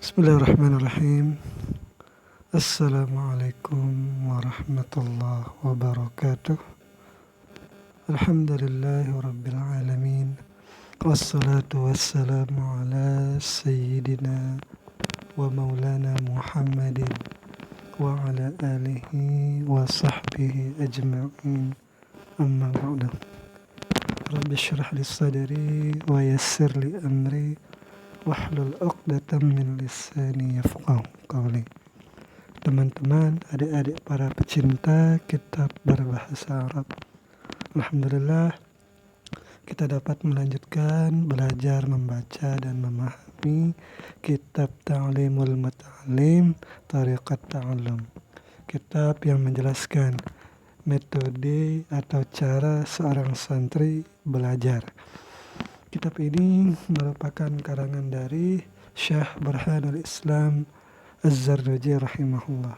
Bismillahirrahmanirrahim. Assalamualaikum warahmatullahi wabarakatuh. Alhamdulillahi rabbil alamin. Wassalatu wassalamu ala sayyidina wa maulana Muhammadin wa ala alihi wa sahbihi ajma'in. Amma ba'du. Rabbi syrah li sadri wa yassir li amri wahlul 'uqdatam min lisani yafqahu qawli. Teman-teman, adik-adik para pecinta kitab berbahasa Arab, alhamdulillah kita dapat melanjutkan belajar membaca dan memahami kitab Ta'limul Muta'allim Tariqat Ta'allum, kitab yang menjelaskan metode atau cara seorang santri belajar. Kitab ini merupakan karangan dari Syekh Burhanul Islam Az-Zarnuji rahimahullah.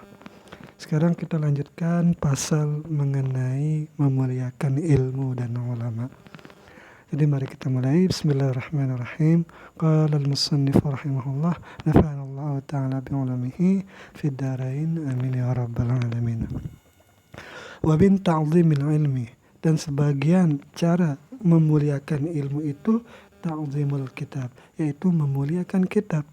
Sekarang kita lanjutkan pasal mengenai memuliakan ilmu dan ulama. Jadi mari kita mulai. Bismillahirrahmanirrahim. Qala al-musannif rahimahullah, nafa'anallahu ta'ala bi'ulumihi fid darain, amin ya rabbal alamin. Wa bin ta'zimil ilmi, dan sebagian cara memuliakan ilmu itu ta'zimul kitab, yaitu memuliakan kitab.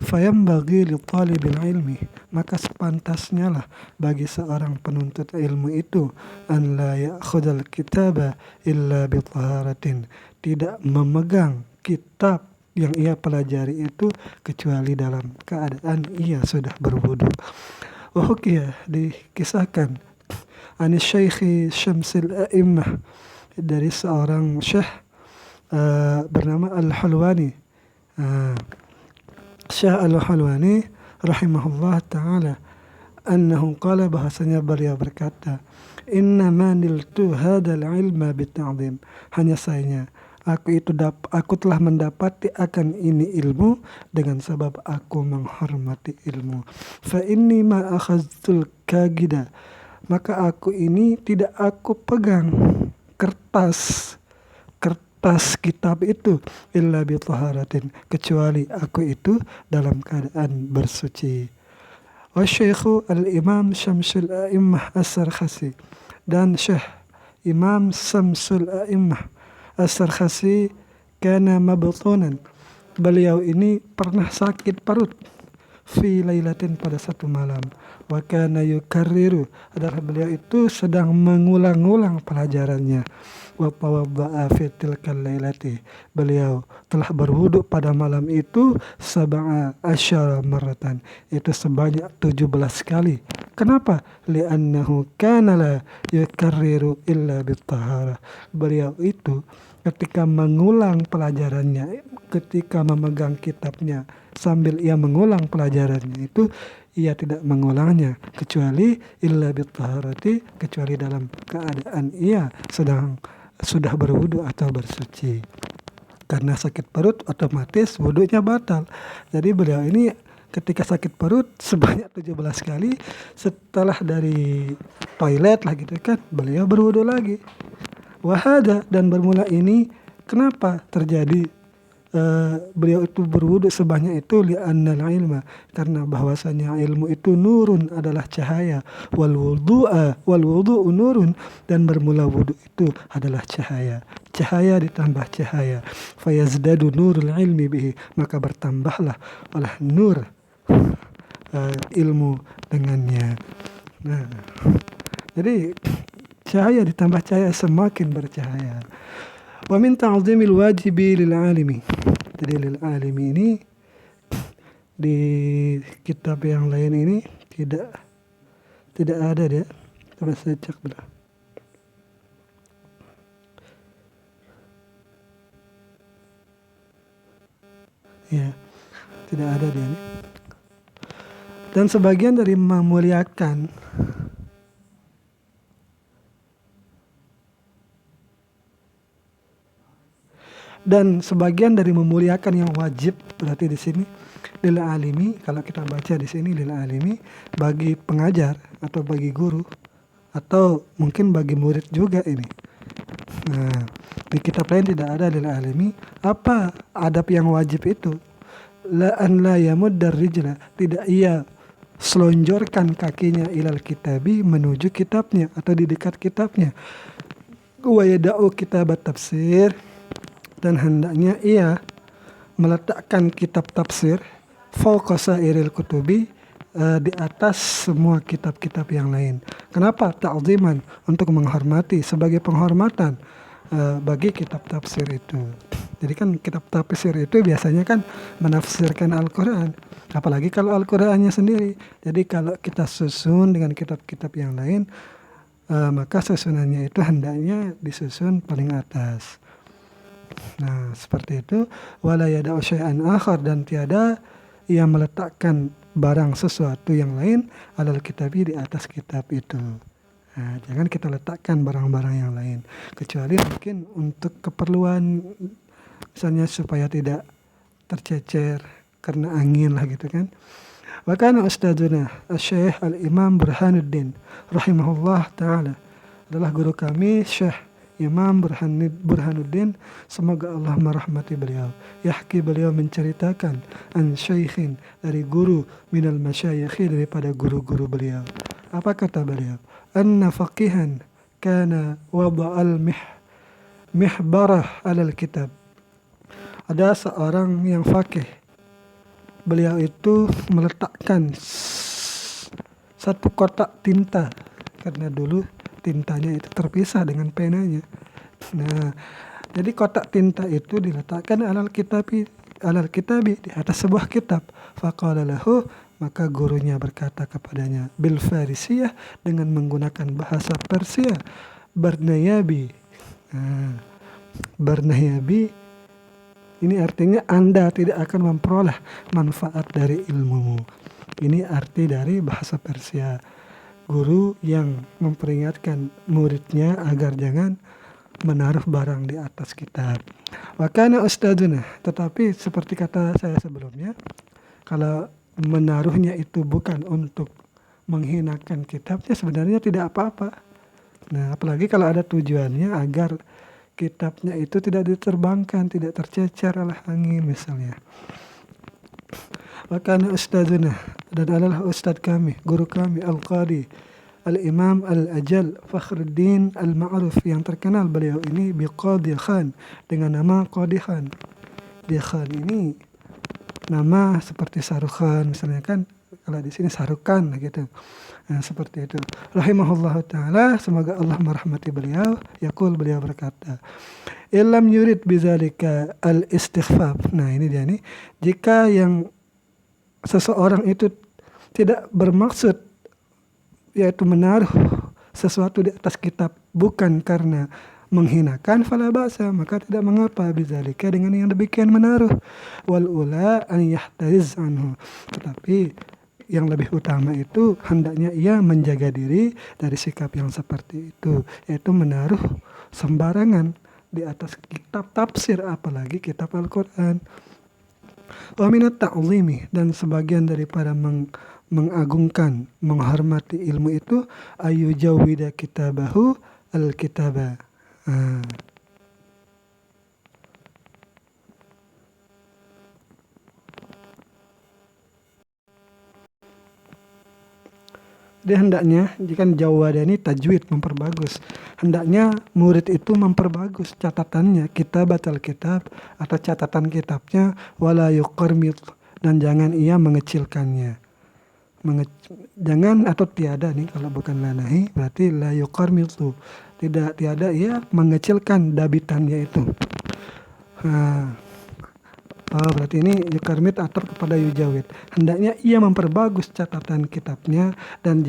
Fayambaghi li talibil ilmi, maka sepantasnya lah bagi seorang penuntut ilmu itu an la ya'khudal kitaba illa bi taharatin, tidak memegang kitab yang ia pelajari itu kecuali dalam keadaan ia sudah berwudu. Wa hukiya, dikisahkan anis Syekh Syamsil A'immah, dari seorang syekh bernama Al-Hulwani. Syekh Al-Hulwani rahimahullah ta'ala, annahu qala, bahasanya beliau berkata, innama niltu hadal ilma bita'zim, hanya sayanya aku telah mendapati akan ini ilmu dengan sebab aku menghormati ilmu. Fa inni ma akhaztul kagida, maka aku ini tidak aku pegang kertas kitab itu illa bi taharatin, kecuali aku itu dalam keadaan bersuci. Wa syekhu al-imam Syamsul A'immah As-Sarkhasi, dan Syekh Imam Syamsul A'immah As-Sarkhasi kana mabtunan, beliau ini pernah sakit perut fi lailatin, pada satu malam. Wa kana yukarriru, adalah beliau itu sedang mengulang-ulang pelajarannya. Wa tawadda'a fi tilkal lailati, beliau telah berwudu pada malam itu sab'a asyara marratan, itu sebanyak 17 kali. Kenapa? Li'annahu kana la yukarriru illa bittahara, beliau itu ketika mengulang pelajarannya, ketika memegang kitabnya sambil ia mengulang pelajarannya itu, ia tidak mengulangnya kecuali illa bittaharati, kecuali dalam keadaan ia sudah berwudu atau bersuci. Karena sakit perut otomatis wudunya batal. Jadi beliau ini ketika sakit perut sebanyak 17 kali, setelah dari toilet lah gitu kan, beliau berwudu lagi. Wahada, dan bermula ini kenapa terjadi beliau itu berwudu sebanyak itu, li'annal ilma, karena bahwasanya ilmu itu nurun, adalah cahaya, wal wudu'u nurun, dan bermula wudu itu adalah cahaya ditambah cahaya, fayazdadu nurul ilmi bihi, maka bertambahlah oleh nur ilmu dengannya. Nah, jadi cahaya ditambah cahaya semakin bercahaya. Wa min ta'zimil wajibi lil alimi, jadi lil alimi ini di kitab yang lain ini tidak ada dia. Coba saya cek dulu. Ya, tidak ada dia ini. Dan sebagian dari memuliakan yang wajib, berarti di sini lil alimi, kalau kita baca di sini lil alimi, bagi pengajar atau bagi guru atau mungkin bagi murid juga ini. Nah, di kitab lain tidak ada lil alimi. Apa adab yang wajib itu? la yamuddar rijla, tidak ia selonjorkan kakinya ilal kitabi, menuju kitabnya atau di dekat kitabnya. Wa yada'u kitabat tafsir, dan hendaknya ia meletakkan kitab tafsir fawqa sairil kutubi, di atas semua kitab-kitab yang lain. Kenapa? Ta'ziman, untuk menghormati, sebagai penghormatan bagi kitab tafsir itu. Jadi kan kitab tafsir itu biasanya kan menafsirkan Al-Quran, apalagi kalau Al-Qurannya sendiri. Jadi kalau kita susun dengan kitab-kitab yang lain, maka susunannya itu hendaknya disusun paling atas. Nah, seperti itu. Wala yada'u syai'an akhar, dan tiada ia meletakkan barang sesuatu yang lain alal kitabi, di atas kitab itu. Nah, jangan kita letakkan barang-barang yang lain, kecuali mungkin untuk keperluan, misalnya supaya tidak tercecer karena angin lah gitu kan. Wa kana ustadzuna Syekh Al-Imam Burhanuddin rahimahullah ta'ala, adalah guru kami Syekh Imam Burhanuddin, semoga Allah merahmati beliau. Yahki, beliau menceritakan, an syaikhin, dari guru, minal masyayikhi, daripada guru-guru beliau. Apa kata beliau? Anna faqihan kana wada'al mihbarah alal kitab. Ada seorang yang faqih, beliau itu meletakkan satu kotak tinta, karena dulu tintanya itu terpisah dengan penanya. Nah, jadi kotak tinta itu diletakkan alal kitabi, di atas sebuah kitab. Faqala lahu, maka gurunya berkata kepadanya, bil farisiyah, dengan menggunakan bahasa Persia, Barnayabi. Nah, Barnayabi ini artinya Anda tidak akan memperoleh manfaat dari ilmumu. Ini arti dari bahasa Persia. Guru yang memperingatkan muridnya agar jangan menaruh barang di atas kitab. Wa kana ustadzuna, tetapi seperti kata saya sebelumnya, kalau menaruhnya itu bukan untuk menghinakan kitabnya, sebenarnya tidak apa-apa. Nah, apalagi kalau ada tujuannya agar kitabnya itu tidak diterbangkan, tidak tercecer oleh angin misalnya. Wa kana ustadzuna, dan adalah ustadz kami, guru kami, Al-Qadi Al-Imam Al-Ajal Fakhruddin Al-Ma'ruf, yang terkenal beliau ini biqadi Khan, dengan nama Qadi Khan. Di Khan ini nama seperti Sarukhan misalnya kan, kalau di sini Sarukan gitu. Nah, seperti itu. Rahimahullah ta'ala, semoga Allah merahmati beliau. Yaqul, beliau berkata, illam yurid bizalika al-istighfaf. Nah, ini dia nih. Jika yang seseorang itu tidak bermaksud, yaitu menaruh sesuatu di atas kitab bukan karena menghinakan, fala ba'sa, maka tidak mengapa, bizalika, dengan yang demikian menaruh. Wal ula an yahtariz anhu, tetapi yang lebih utama itu hendaknya ia menjaga diri dari sikap yang seperti itu, yaitu menaruh sembarangan di atas kitab tafsir, apalagi kitab Al-Quran. Wa minat ta'zimi, dan sebagian daripada mengagungkan, menghormati ilmu itu, ayu jawida kitabahu al-kitaba. Dia hendaknya, jika jawada ini tajwid, memperbagus. Hendaknya murid itu memperbagus catatannya, kitabat al-kitab, atau catatan kitabnya, wala yuqarmit, dan jangan ia mengecilkannya. Jangan atau tiada nih, kalau bukan lanahi berarti la yuqarmitu, tiada ia mengecilkan dabitannya itu. Berarti ini yukarmit atau kepada yujawid. Hendaknya ia memperbagus catatan kitabnya, dan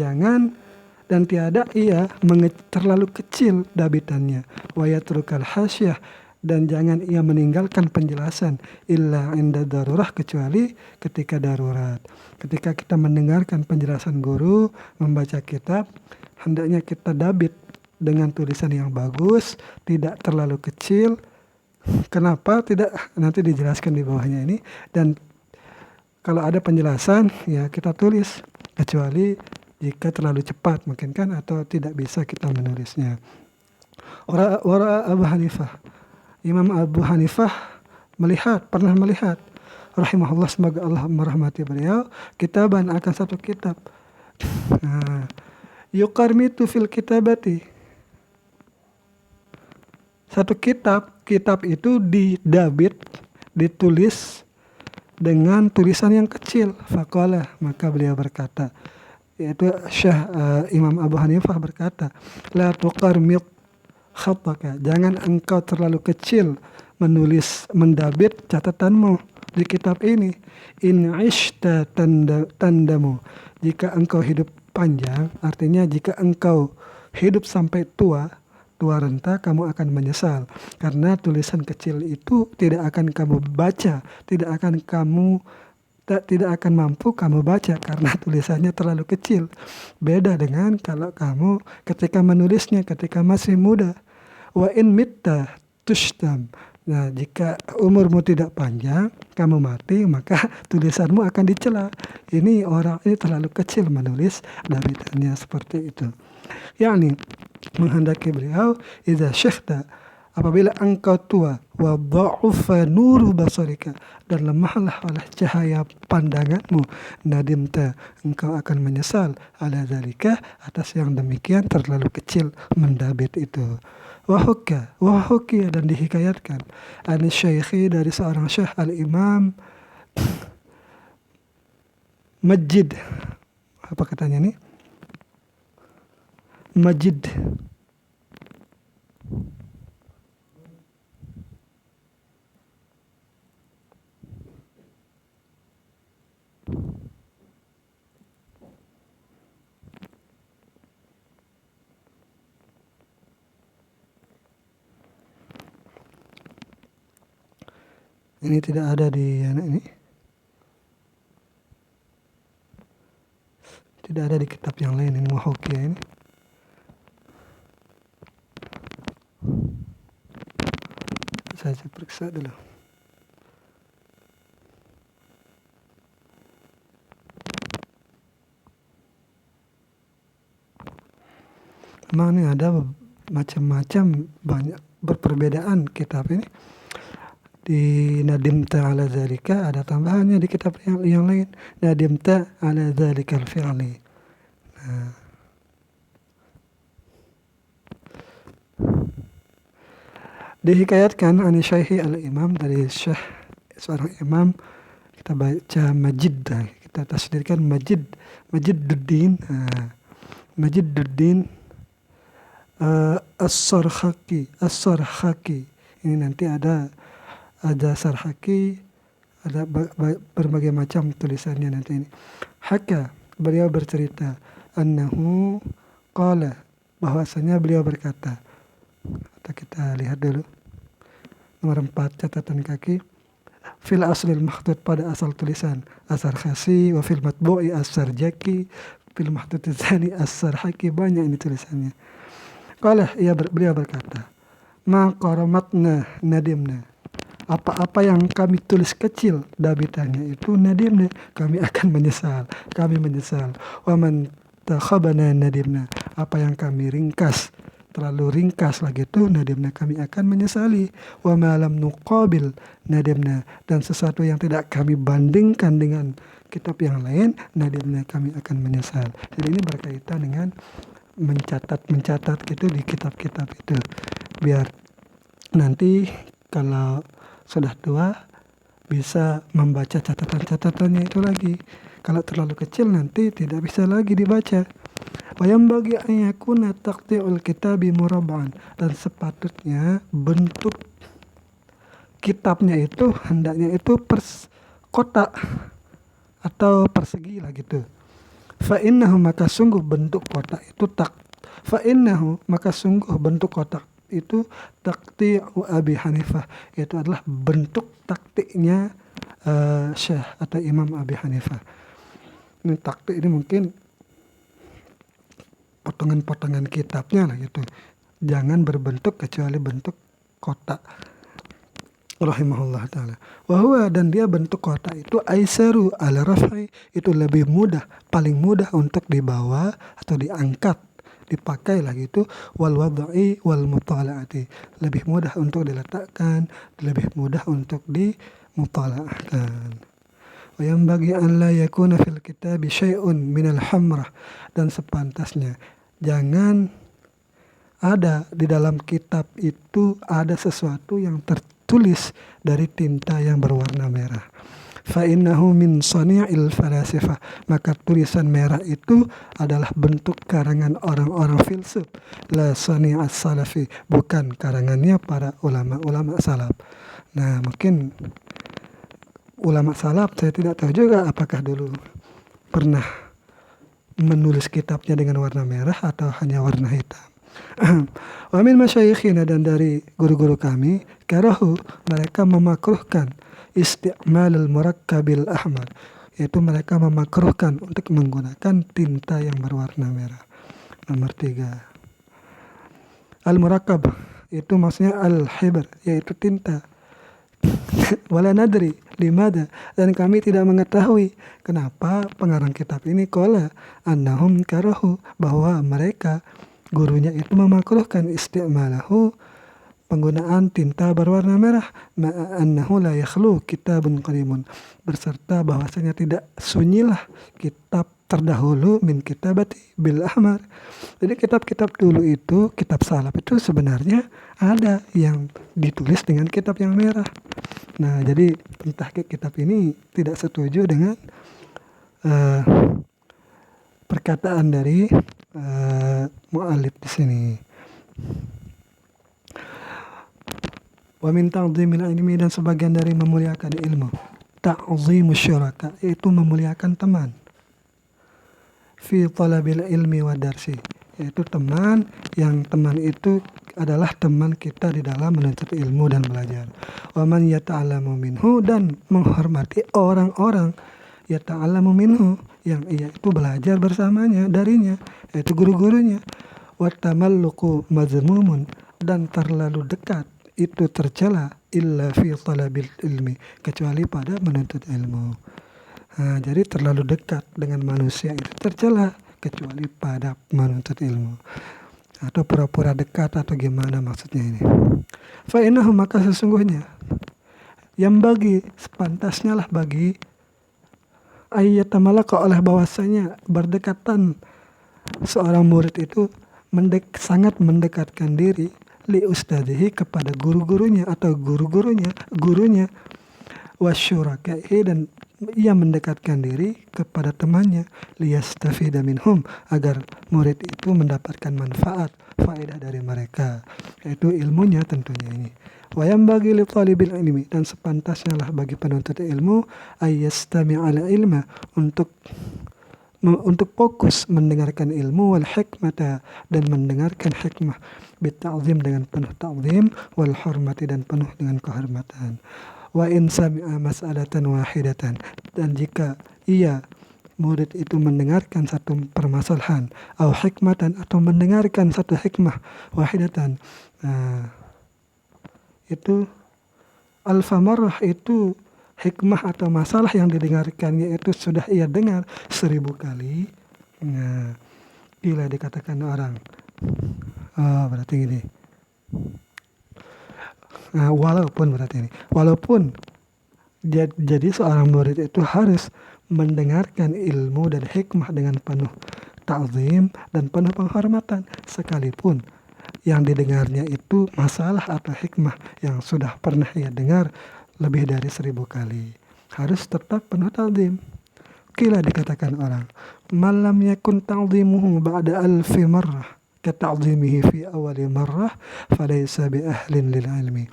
tiada ia terlalu kecil dabitannya. Wa yatrukal hasyah, dan jangan ia meninggalkan penjelasan, illa inda darurah, kecuali ketika darurat. Ketika kita mendengarkan penjelasan guru, membaca kitab, hendaknya kita dabit dengan tulisan yang bagus, tidak terlalu kecil. Kenapa tidak? Nanti dijelaskan di bawahnya ini. Dan kalau ada penjelasan, ya kita tulis, kecuali jika terlalu cepat mungkin kan, atau tidak bisa kita menulisnya. Wara Abu Hanifah, Imam Abu Hanifah pernah melihat rahimahullah, semoga Allah merahmati beliau, kitaban akan satu kitab. Nah, yuqarmitu fil kitabati, satu kitab itu didabit, ditulis dengan tulisan yang kecil. Faqala, maka beliau berkata, yaitu Imam Abu Hanifah berkata, la tuqarmit khataka, jangan engkau terlalu kecil mendabit catatanmu di kitab ini. In ishta tandamu, jika engkau hidup panjang, artinya jika engkau hidup sampai tua renta, kamu akan menyesal, karena tulisan kecil itu tidak akan kamu baca, tidak akan mampu kamu baca karena tulisannya terlalu kecil. Beda dengan kalau kamu ketika menulisnya ketika masih muda. Wa in mitta tushtam, nah jika umurmu tidak panjang, kamu mati, maka tulisanmu akan dicela. Ini orang ini terlalu kecil menulis, dabitannya seperti itu. Yani menghendaki beliau, idza syikhta, apabila engkau tua, wa dha'ufa nuru basarika, dan lemahlah oleh cahaya pandanganmu, nadimta, engkau akan menyesal, ala zalika, atas yang demikian terlalu kecil mendabit itu. Wahukia, dan dihikayatkan, an syekhi, dari seorang syekh al-imam Majid, apa katanya nih? Majid. Ini tidak ada di ini. Tidak ada di kitab yang lain ini Wahukia ini. Saya periksa dulu. Memang ini ada macam-macam, banyak berperbedaan kitab ini. Di nadimta ala zalika ada tambahannya di kitab yang lain. Nadimta ala zalikal fi'li. Nah. Dihikayatkan ani syaihi al-imam, dari syekh seorang imam, kita baca Majid, kita tasdidkan Majiduddin As-Sarhaki. Ini nanti ada Sarhaki, ada berbagai macam tulisannya nanti ini. Haka, beliau bercerita, annahu qala, bahwasanya beliau berkata. Atau kita lihat dulu nomor 4 catatan kaki, fil aslil makhdud, pada asal tulisan As-Sarkhasi, wa fil matbu'i As-Sarjaki, fil makhdud tsani As-Sarhaki, banyak ini tulisannya. Qala, beliau berkata, ma qaramatna nadimna, apa-apa yang kami tulis kecil dabitannya itu nadimna, kami akan menyesal, wa man takhabana nadimna, apa yang kami ringkas, terlalu ringkas lagi itu nadimna, kami akan menyesali. Wa ma lam nuqabil nadimna, dan sesuatu yang tidak kami bandingkan dengan kitab yang lain, nadimna, kami akan menyesal. Jadi ini berkaitan dengan mencatat gitu di kitab-kitab itu, biar nanti kalau sudah tua bisa membaca catatan-catatannya itu lagi. Kalau terlalu kecil nanti tidak bisa lagi dibaca. Wayam bagi ayakuna taqti'ul kitabi murabba'an, dan sepatutnya bentuk kitabnya itu hendaknya itu kotak atau persegi lah gitu. Fa innahu, maka sungguh bentuk kotak itu taqti'u Abi Hanifah, itu adalah bentuk taktiknya Syekh atau Imam Abi Hanifah. Ini taktik ini mungkin potongan-potongan kitabnya lah gitu. Jangan berbentuk kecuali bentuk kotak. Rahimahullah ta'ala. Wahwa, dan dia bentuk kotak itu aisaru ala raf'i, itu lebih mudah, paling mudah untuk dibawa atau diangkat, dipakai lah gitu. Wal wad'i wal mutala'ati, lebih mudah untuk diletakkan, lebih mudah untuk mutala'ahkan. Wa yanbaghi an la yakuna fil kitabi syai'un minal hamrah, dan sepantasnya jangan ada di dalam kitab itu ada sesuatu yang tertulis dari tinta yang berwarna merah. Fa innahu min sani'il falasifah, maka tulisan merah itu adalah bentuk karangan orang-orang filsuf, la sani'as salafi, bukan karangannya para ulama-ulama salaf. Nah, mungkin ulama salaf saya tidak tahu juga apakah dulu pernah menulis kitabnya dengan warna merah atau hanya warna hitam. Wa min masyayikhina, dan dari guru-guru kami, karahu, mereka memakruhkan isti'mal al-murakkabil ahmar, yaitu mereka memakruhkan untuk menggunakan tinta yang berwarna merah. Nomor 3, al-murakkab itu maksudnya al-hibr, yaitu tinta. Wala nadri limada, dan kami tidak mengetahui kenapa pengarang kitab ini qala annahum karahu, bahwa mereka gurunya itu memakruhkan isti'malahu, penggunaan tinta berwarna merah, ma'annahu la yakhlu kitabun qadimun, berserta bahwasanya tidak sunyilah kitab terdahulu min kitabati bil ahmar. Jadi kitab-kitab dulu itu, kitab salaf itu sebenarnya ada yang ditulis dengan kitab yang merah. Nah, jadi pentahqiq kitab ini tidak setuju dengan perkataan dari mu'allif di sini. Wa min ta'zimil ilmi, dan sebagian dari memuliakan ilmu, ta'zimus syuraka, yaitu memuliakan teman, fi talabil ilmi wa darsi, yaitu teman itu adalah teman kita di dalam menuntut ilmu dan belajar. Wa man yata'allamu minhu, dan menghormati orang-orang yata'allamu minhu, yang ia itu belajar bersamanya darinya, yaitu guru-gurunya. Wa tamalluqu mazmumun, dan terlalu dekat itu tercela, illa fi talabil ilmi, kecuali pada menuntut ilmu. Nah, jadi terlalu dekat dengan manusia itu tercela, kecuali pada menuntut ilmu. Atau pura-pura dekat atau gimana maksudnya ini. Fa innahu, maka sesungguhnya, yang bagi sepantasnya lah bagi ayyatamalaka, oleh bahwasanya berdekatan seorang murid itu sangat mendekatkan diri li ustadzihi, kepada guru-gurunya atau gurunya, wasyurakai, dan ia mendekatkan diri kepada temannya, liyastafida minhum, agar murid itu mendapatkan manfaat, faedah dari mereka, yaitu ilmunya tentunya ini. Wa yanbaghi li talibil ilmi, dan sepantasnya lah bagi penuntut ilmu, ayyastami'al ilma, untuk fokus mendengarkan ilmu, wal hikmata, dan mendengarkan hikmah, bitta'zim, dengan penuh ta'zim, wal hurmati, dan penuh dengan kehormatan. Wa in sami'a mas'alatan wahidatan, dan jika murid itu mendengarkan satu permasalahan, au hikmatan, atau mendengarkan satu hikmah, wahidatan, itu alfa marrah, itu hikmah atau masalah yang didengarkannya itu sudah ia dengar 1000 kali. Nah, bila dikatakan orang, berarti gini. Nah, walaupun jadi seorang murid itu harus mendengarkan ilmu dan hikmah dengan penuh ta'zim dan penuh penghormatan, sekalipun yang didengarnya itu masalah atau hikmah yang sudah pernah ia dengar lebih dari 1000 kali, harus tetap penuh ta'zim. Kila dikatakan orang, malam yakun ta'zimuhu ba'da alfi marrah kata'zimihi fi awali marrah falaysa bi ahlin lil ilmi.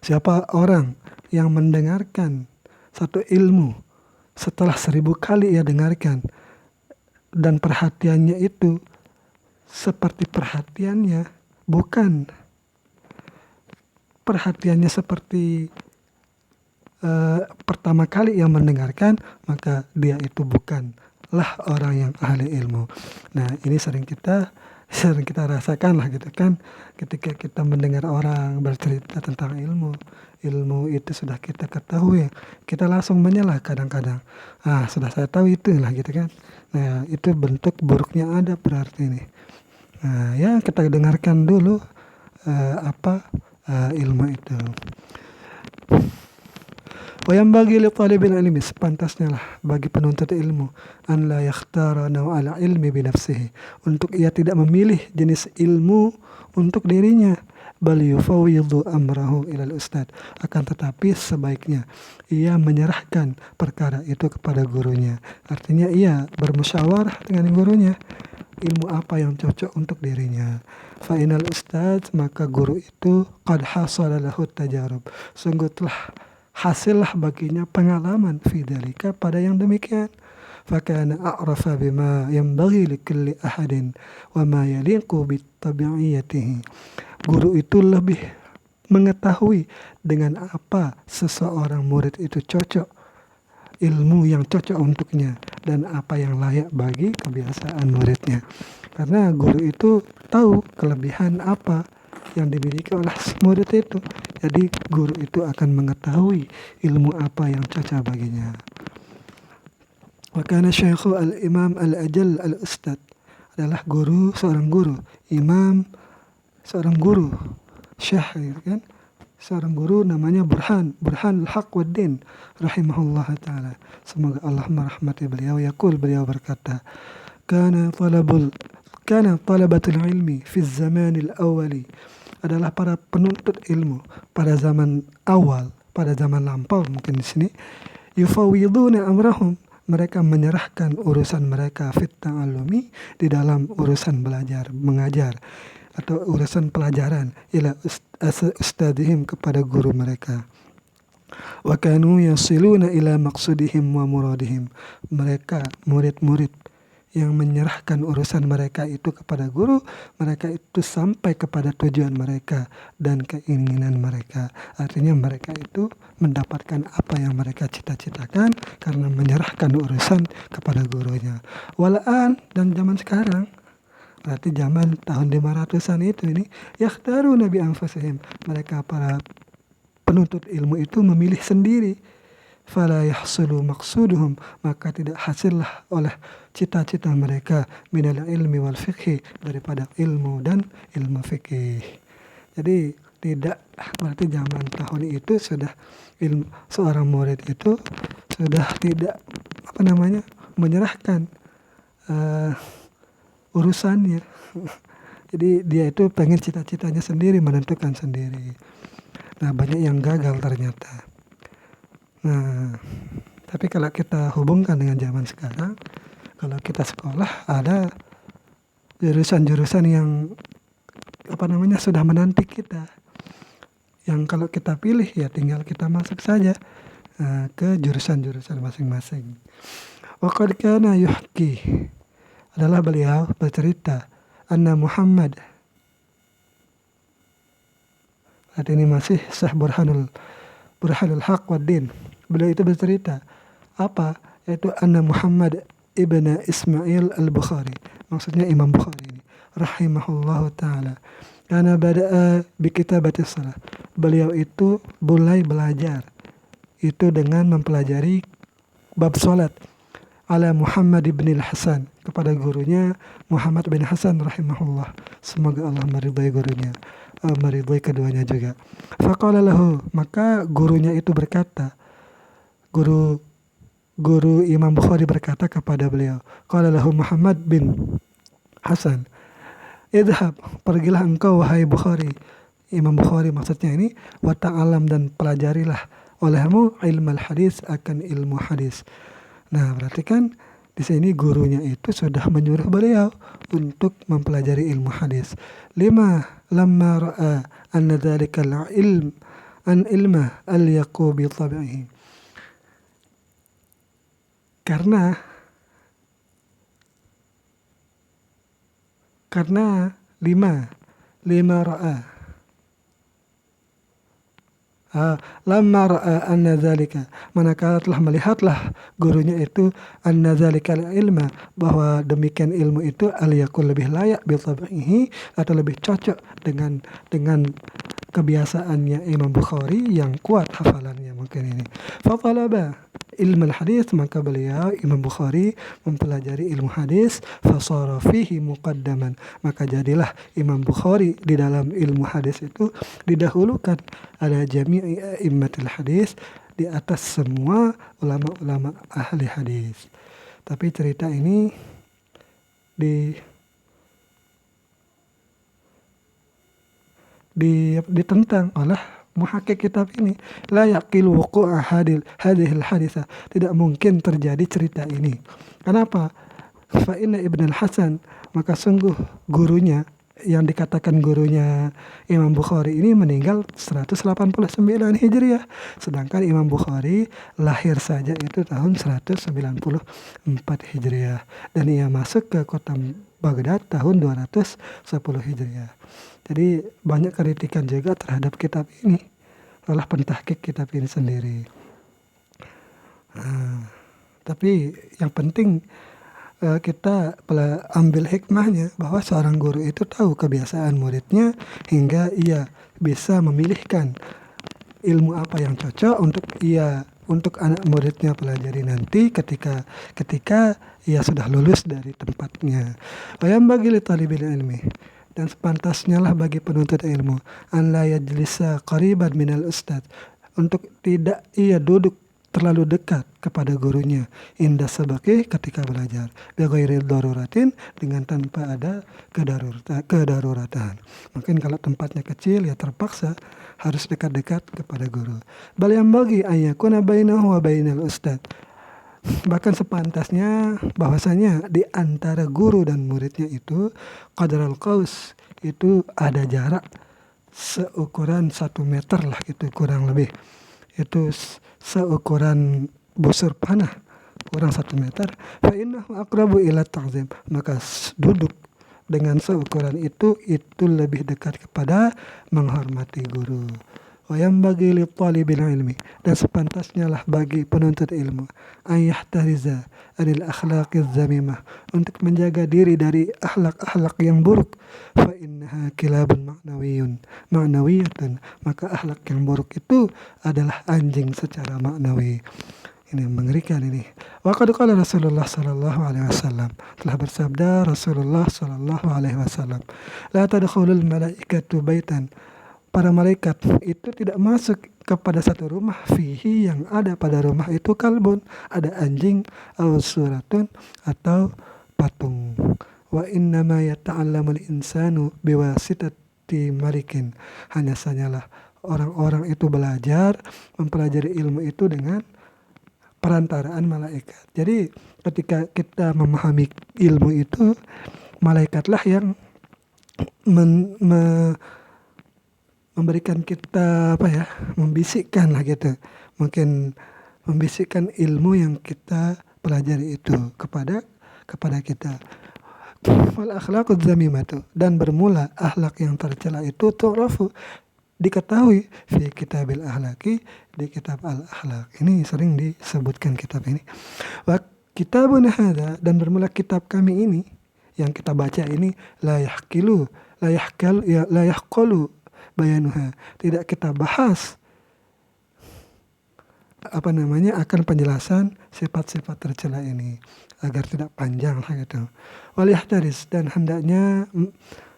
Siapa orang yang mendengarkan satu ilmu setelah 1000 kali ia dengarkan, dan perhatiannya itu seperti perhatiannya seperti pertama kali ia mendengarkan, maka dia itu bukanlah orang yang ahli ilmu. Nah, ini sering kita rasakan lah gitu kan, ketika kita mendengar orang bercerita tentang ilmu itu sudah kita ketahui, kita langsung menyalah kadang-kadang, sudah saya tahu itu lah gitu kan. Nah, itu bentuk buruknya adab berarti ini. Nah, ya kita dengarkan dulu ilmu itu. Wa yanbaghi li talibil ilmi, sepantasnya lah bagi penuntut ilmu, an la yakhtara naw'al ilmi bi nafsihi, untuk ia tidak memilih jenis ilmu untuk dirinya, bal yufawwidhu amrahu ilal ustad, akan tetapi sebaiknya ia menyerahkan perkara itu kepada gurunya. Artinya ia bermusyawarah dengan gurunya, ilmu apa yang cocok untuk dirinya. Fa inal ustad, maka guru itu qad hasala lahu tajarub, sungguh telah hasillah baginya pengalaman fidzalika pada yang demikian. Fakana a'rafa bima yanbaghi likulli ahadin wa ma yaliqu bitabi'iyatihi. Guru itu lebih mengetahui dengan apa seseorang murid itu cocok, ilmu yang cocok untuknya, dan apa yang layak bagi kebiasaan muridnya. Karena guru itu tahu kelebihan apa yang dimiliki oleh murid itu. Jadi guru itu akan mengetahui ilmu apa yang cocok baginya. Wa kana syaikhu al-imam al-ajal al-ustad, adalah guru, seorang guru, imam, seorang guru, syekh kan, seorang guru namanya Burhan al-Haq wad-Din rahimahullah ta'ala, semoga Allah merahmati beliau. Beliau berkata, kana talabatul ilmi fi zamanil awali, adalah para penuntut ilmu pada zaman awal, pada zaman lampau mungkin di sini, yufawwiduna amrahum, mereka menyerahkan urusan mereka, fit ta'allumi, di dalam urusan belajar mengajar atau urusan pelajaran, ila ustadihim, kepada guru mereka. Wa kanu yasiluna ila maqsudihim wa muradihim, mereka murid-murid yang menyerahkan urusan mereka itu kepada guru, mereka itu sampai kepada tujuan mereka dan keinginan mereka. Artinya mereka itu mendapatkan apa yang mereka cita-citakan karena menyerahkan urusan kepada gurunya. Walaan, dan zaman sekarang, berarti zaman tahun 500-an itu ini, yakhtaru nabi anfusihim, mereka para penuntut ilmu itu memilih sendiri. Fala yahsulu maqsuduhum, maka tidak hasillah oleh cita-cita mereka, minal ilmi wal fiqhi, daripada ilmu dan ilmu fikih. Jadi tidak, berarti zaman tahun itu sudah seorang murid itu sudah tidak menyerahkan urusannya. Jadi dia itu pengen cita-citanya sendiri, menentukan sendiri. Nah, banyak yang gagal ternyata. Nah, tapi kalau kita hubungkan dengan zaman sekarang, kalau kita sekolah ada jurusan-jurusan yang sudah menanti kita, yang kalau kita pilih ya tinggal kita masuk saja ke jurusan-jurusan masing-masing. Wa qad kana yuhki, adalah beliau bercerita, anna Muhammad, saat ini masih Syekh Burhanul Haq wad-Din, beliau itu bercerita apa, yaitu anna Muhammad ibn Ismail al-Bukhari, maksudnya Imam Bukhari ini, rahimahullahu ta'ala, karena bada'a bi kitabati shalah, beliau itu mulai belajar itu dengan mempelajari bab salat, ala Muhammad ibn al-Hasan, kepada gurunya Muhammad bin Hasan rahimahullah, semoga Allah meridai gurunya, meridai keduanya juga. Faqala lahu, maka gurunya itu berkata, guru Imam Bukhari berkata kepada beliau, qala lahu Muhammad bin Hasan, idhab, pergilah engkau wahai Bukhari, Imam Bukhari maksudnya ini, wa ta'alam, dan pelajarilah olehmu ilmu hadis, akan ilmu hadis. Nah, berarti kan di sini gurunya itu sudah menyuruh beliau untuk mempelajari ilmu hadis. Lamma ra'a anna dzalika al-ilm an ilma al-yaqu bi tabi'ihi. Karena lima ra'a lamma ra'a anna dzalika, manakala telah melihatlah gurunya itu, anna dzalika ilma, bahwa demikian ilmu itu al-yaqul, lebih layak bi tabi'ihi, atau lebih cocok dengan kebiasaannya Imam Bukhari yang kuat hafalannya mungkin ini. Fa talaba ilmu hadis, maka beliau Imam Bukhari mempelajari ilmu hadis, fasara fihi muqaddaman, maka jadilah Imam Bukhari di dalam ilmu hadis itu didahulukan ala jami'i a'immatil hadis, di atas semua ulama-ulama ahli hadis. Tapi cerita ini ditentang oleh muhakkik kitab ini. La yaqilu wuqu'a hadhil hadisah. Tidak mungkin terjadi cerita ini. Kenapa? Fa inna Ibn al-Hasan, maka sungguh gurunya, yang dikatakan gurunya Imam Bukhari ini meninggal 189 Hijriah. Sedangkan Imam Bukhari lahir saja itu tahun 194 Hijriah. Dan ia masuk ke kota Baghdad tahun 210 Hijriah. Jadi banyak kritikan juga terhadap kitab ini oleh pentahkik kitab ini sendiri. Tapi yang penting kita ambil hikmahnya bahwa seorang guru itu tahu kebiasaan muridnya hingga ia bisa memilihkan ilmu apa yang cocok untuk anak muridnya pelajari nanti ketika ia sudah lulus dari tempatnya. Bayam bagi li talibil ilmi, dan sepantasnya lah bagi penuntut ilmu an la yajlisa qariban minal ustad, untuk tidak ia duduk terlalu dekat kepada gurunya inda sabaqih, ketika belajar, bighairi daruratin, dengan tanpa ada kedaruratan. Mungkin kalau tempatnya kecil ya terpaksa harus dekat-dekat kepada guru. Bal yang bagi ayyakuna bainahu wa bainal ustad, bahkan sepantasnya bahwasanya di antara guru dan muridnya itu qadral qaus, itu ada jarak seukuran 1 meter lah, itu kurang lebih. Itu seukuran busur panah, kurang 1 meter. Fa innahu aqrabu ila ta'zim, maka duduk dengan seukuran itu lebih dekat kepada menghormati guru. Wa yanbaghi li talibil ilmi, dan sepantasnya lah bagi penuntut ilmu ayahtariza anil akhlaqiz zamimah, untuk menjaga diri dari akhlak-akhlak yang buruk. Fa innaha kilabun ma'nawiyatun, maka akhlak yang buruk itu adalah anjing secara maknawi. Ini mengerikan ini. Wa qad qala Rasulullah sallallahu alaihi wasallam, telah bersabda Rasulullah sallallahu alaihi wasallam, la tadkhulul malaikatu baitan, para malaikat itu tidak masuk kepada satu rumah fihi, yang ada pada rumah itu kalbun, ada anjing, aw suratun, atau patung. Wa innama yata'allamul insanu biwasitati malikin, hanya sanyalah orang-orang itu belajar mempelajari ilmu itu dengan perantaraan malaikat. Jadi ketika kita memahami ilmu itu, malaikatlah yang memberikan kita membisikkan lah gitu, mungkin membisikkan ilmu yang kita pelajari itu kepada kita. Wal akhlaquz zamimatu, dan bermula akhlak yang tercela itu tu'rafu, diketahui fi kitabil ahlaki, di kitab al-akhlaq. Ini sering disebutkan kitab ini. Wa kitabun hadza, dan bermula kitab kami ini yang kita baca ini, la yahqalu bayanuha, tidak kita bahas akan penjelasan sifat-sifat tercela ini agar tidak panjang lah gitu. Wal yahtaris, dan hendaknya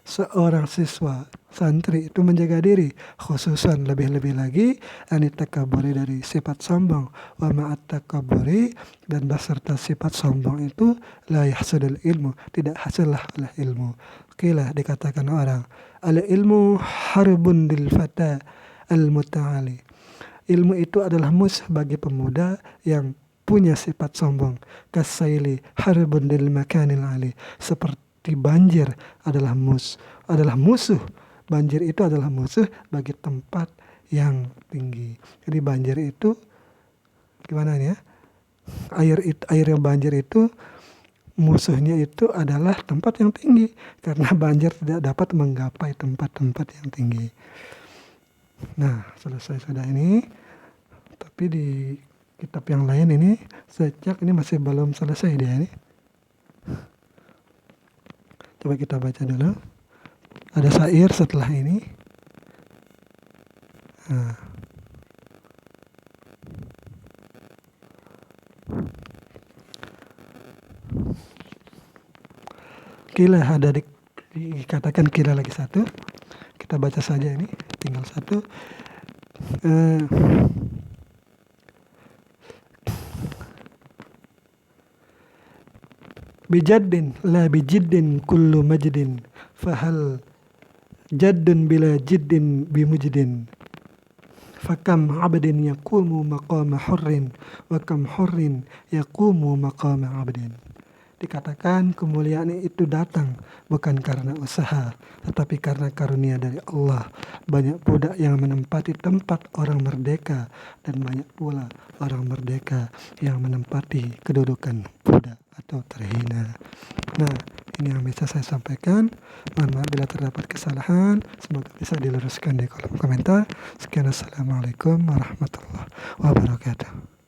seorang siswa santri itu menjaga diri, khususan lebih-lebih lagi anit takaburi, dari sifat sombong. Wa ma'at takaburi, dan beserta sifat sombong itu la yahsudul ilmu, tidak hasillah oleh ilmu. Qila, dikatakan orang, al ilmu harbun lil fata al muta'ali, ilmu itu adalah musuh bagi pemuda yang punya sifat sombong. Kasaili harbun lil makanil ali, seperti banjir adalah musuh. Banjir itu adalah musuh bagi tempat yang tinggi. Jadi banjir itu gimana ya? Air yang banjir itu musuhnya itu adalah tempat yang tinggi, karena banjir tidak dapat menggapai tempat-tempat yang tinggi. Nah, selesai sudah ini. Tapi di kitab yang lain ini sejak ini masih belum selesai dia ini. Coba kita baca dulu. Ada syair setelah ini. Nah. Kila ada dikatakan kila lagi satu. Kita baca saja ini, tinggal satu. Bijaddin la bijiddin kullu majdin, fahal jaddun bila jiddin bimujdin. Fakam abdin yaqumu maqama hurrin, wa kam hurrin yaqumu maqama abdin. Dikatakan kemuliaan itu datang bukan karena usaha, tetapi karena karunia dari Allah. Banyak budak yang menempati tempat orang merdeka, dan banyak pula orang merdeka yang menempati kedudukan budak atau terhina. Nah, ini yang bisa saya sampaikan. Mohon maaf bila terdapat kesalahan. Semoga bisa diluruskan di kolom komentar. Sekian, assalamualaikum warahmatullahi wabarakatuh.